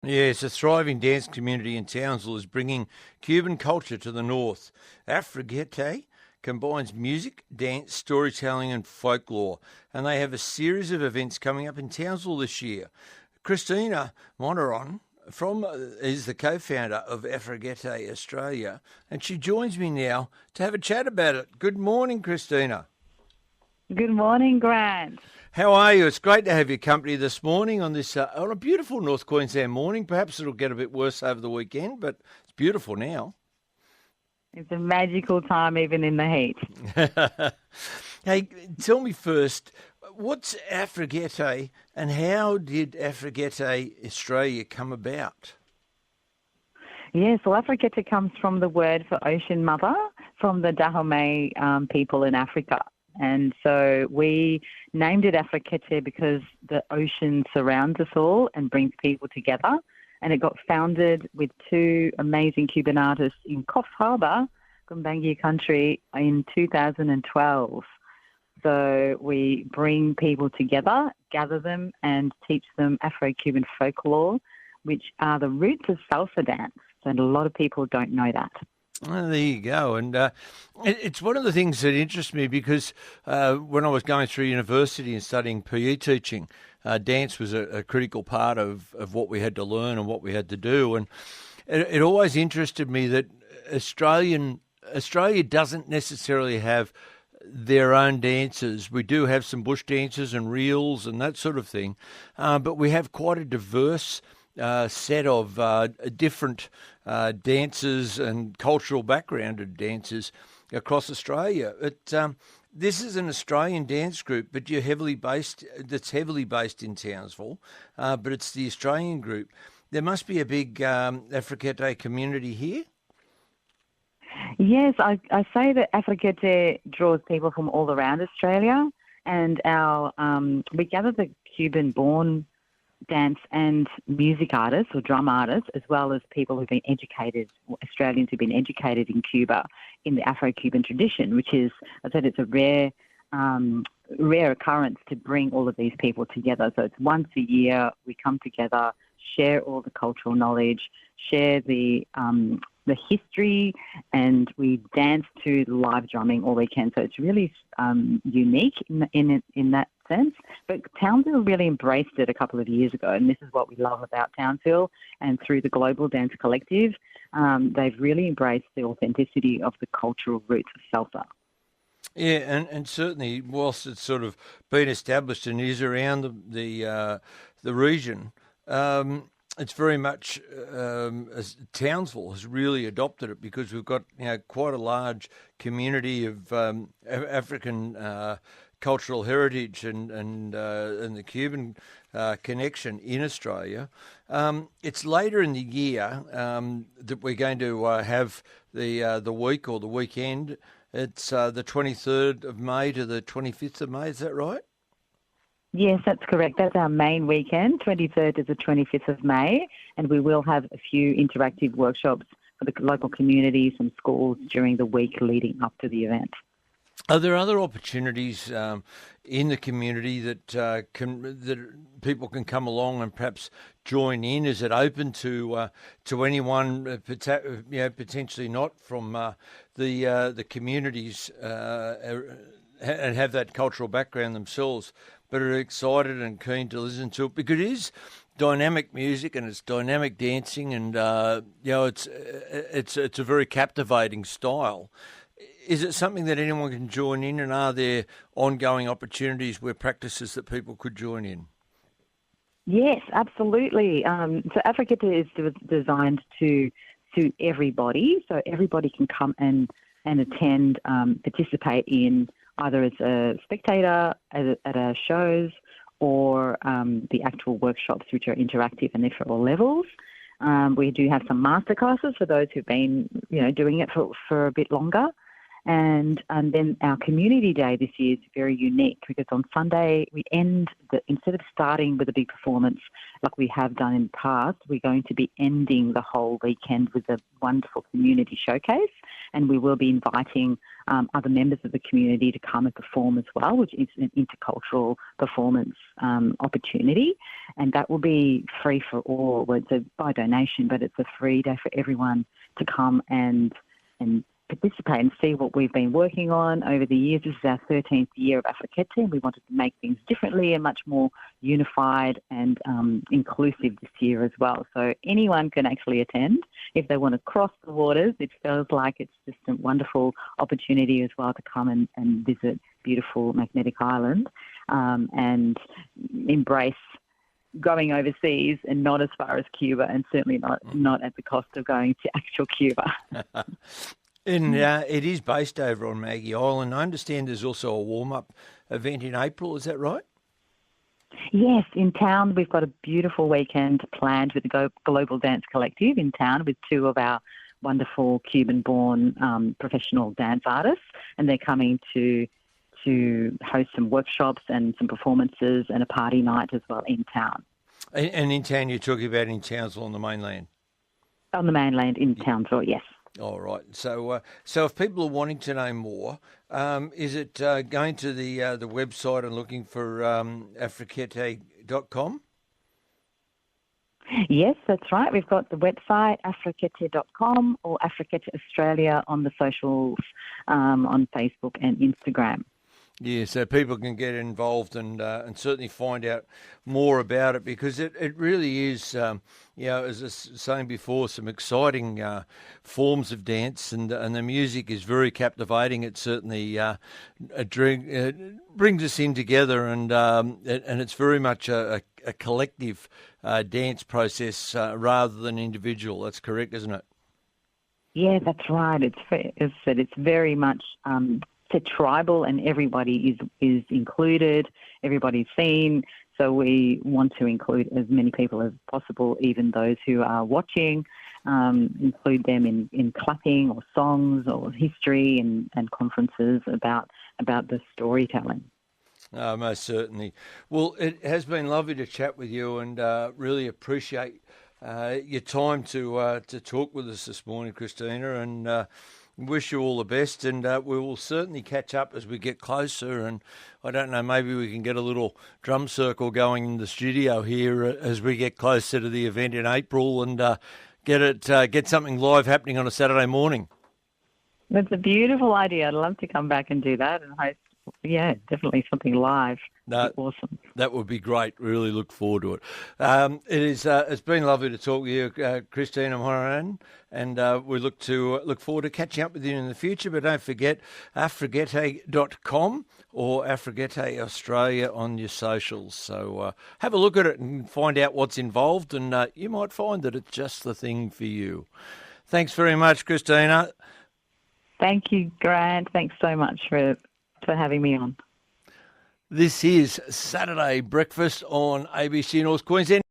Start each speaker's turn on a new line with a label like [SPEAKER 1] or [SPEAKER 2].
[SPEAKER 1] Yes, a thriving dance community in Townsville is bringing Cuban culture to the north. Afrekete combines music, dance, storytelling, and folklore, and they have a series of events coming up in Townsville this year. Christina Monneron is the co-founder of Afrekete Australia, and she joins me now to have a chat about it. Good morning, Christina.
[SPEAKER 2] Good morning, Grant.
[SPEAKER 1] How are you? It's great to have your company this morning on this on a beautiful North Queensland morning. Perhaps it'll get a bit worse over the weekend, but it's beautiful now.
[SPEAKER 2] It's a magical time even in the heat.
[SPEAKER 1] Hey, tell me first, what's Afrekete and how did Afrekete Australia come about?
[SPEAKER 2] Yeah, so Afrekete comes from the word for ocean mother from the Dahomey people in Africa. And so we named it Afrekete because the ocean surrounds us all and brings people together. And it got founded with two amazing Cuban artists in Coffs Harbour, Gumbaynggirr country, in 2012. So we bring people together, gather them, and teach them Afro-Cuban folklore, which are the roots of salsa dance. And a lot of people don't know that.
[SPEAKER 1] Oh, there you go. And it's one of the things that interests me because when I was going through university and studying PE teaching, dance was a critical part of what we had to learn and what we had to do. And it always interested me that Australia doesn't necessarily have their own dances. We do have some bush dances and reels and that sort of thing, but we have quite a diverse set of different dances and cultural background of dances across Australia. This is an Australian dance group, but that's heavily based in Townsville, but it's the Australian group. There must be a big Afrekete community here.
[SPEAKER 2] Yes, I say that Afrekete draws people from all around Australia, and we gather the Cuban-born dance and music artists or drum artists, as well as people who've been educated, Australians who've been educated in Cuba in the Afro-Cuban tradition, which is, I said, it's a rare occurrence to bring all of these people together. So it's once a year we come together, share all the cultural knowledge, share the history, and we dance to live drumming all weekend. So it's really unique in that sense. But Townsville really embraced it a couple of years ago, and this is what we love about Townsville. And through the Global Dance Collective, they've really embraced the authenticity of the cultural roots of salsa.
[SPEAKER 1] Yeah, and certainly, whilst it's sort of been established and is around the region, it's very much as Townsville has really adopted it because we've got quite a large community of African cultural heritage and the Cuban connection in Australia. It's later in the year that we're going to have the week or the weekend. It's the 23rd of May to the 25th of May. Is that right?
[SPEAKER 2] Yes, that's correct. That's our main weekend, 23rd to the 25th of May, and we will have a few interactive workshops for the local communities and schools during the week leading up to the event.
[SPEAKER 1] Are there other opportunities in the community that people can come along and perhaps join in? Is it open to anyone, potentially not from the communities and have that cultural background themselves, but are excited and keen to listen to it because it is dynamic music and it's dynamic dancing and it's a very captivating style. Is it something that anyone can join in, and are there ongoing opportunities where practices that people could join in?
[SPEAKER 2] Yes, absolutely. So Afrekete is designed to suit everybody, so everybody can come and attend, participate in either as a spectator at our shows or the actual workshops, which are interactive and they're for all levels. We do have some masterclasses for those who've been, doing it for a bit longer. And then our community day this year is very unique because on Sunday we instead of starting with a big performance like we have done in the past, we're going to be ending the whole weekend with a wonderful community showcase, and we will be inviting other members of the community to come and perform as well, which is an intercultural performance opportunity, and that will be free for all. Well, it's by donation, but it's a free day for everyone to come and participate and see what we've been working on over the years. This is our 13th year of Afrekete, and we wanted to make things differently and much more unified and inclusive this year as well. So anyone can actually attend if they want to cross the waters. It feels like it's just a wonderful opportunity as well to come and visit beautiful Magnetic Island and embrace going overseas, and not as far as Cuba, and certainly not at the cost of going to actual Cuba.
[SPEAKER 1] And it is based over on Maggie Island. I understand there's also a warm-up event in April. Is that right?
[SPEAKER 2] Yes, in town we've got a beautiful weekend planned with the Global Dance Collective in town with two of our wonderful Cuban-born professional dance artists, and they're coming to host some workshops and some performances and a party night as well in town.
[SPEAKER 1] And in town, you're talking about in Townsville on the mainland?
[SPEAKER 2] On the mainland in Townsville, yes.
[SPEAKER 1] All right. So if people are wanting to know more, is it going to the website and looking for Afrekete.com?
[SPEAKER 2] Yes, that's right. We've got the website, Afrekete.com, or Afrekete Australia on the socials, on Facebook and Instagram.
[SPEAKER 1] Yeah, so people can get involved and certainly find out more about it, because it really is, as I was saying before, some exciting forms of dance, and the music is very captivating. It certainly brings us in together, and it's very much a collective dance process rather than individual. That's correct, isn't it?
[SPEAKER 2] Yeah, that's right. It's very much tribal, and everybody is included, everybody's seen. So we want to include as many people as possible, even those who are watching, include them in clapping or songs or history and conferences about the storytelling.
[SPEAKER 1] Most certainly. Well, it has been lovely to chat with you, and really appreciate your time to talk with us this morning, Christina, and wish you all the best, and we will certainly catch up as we get closer. And I don't know, maybe we can get a little drum circle going in the studio here as we get closer to the event in April, and get something live happening on a Saturday morning.
[SPEAKER 2] That's a beautiful idea. I'd love to come back and do that and host. Yeah, definitely something live. Awesome.
[SPEAKER 1] That would be great. Really look forward to it. It's been lovely to talk with you, Christina Monneron, and we look forward to catching up with you in the future. But don't forget, Afrekete.com or Afrekete Australia on your socials. So have a look at it and find out what's involved, and you might find that it's just the thing for you. Thanks very much, Christina.
[SPEAKER 2] Thank you, Grant. Thanks so much for having me on.
[SPEAKER 1] This is Saturday Breakfast on ABC North Queensland.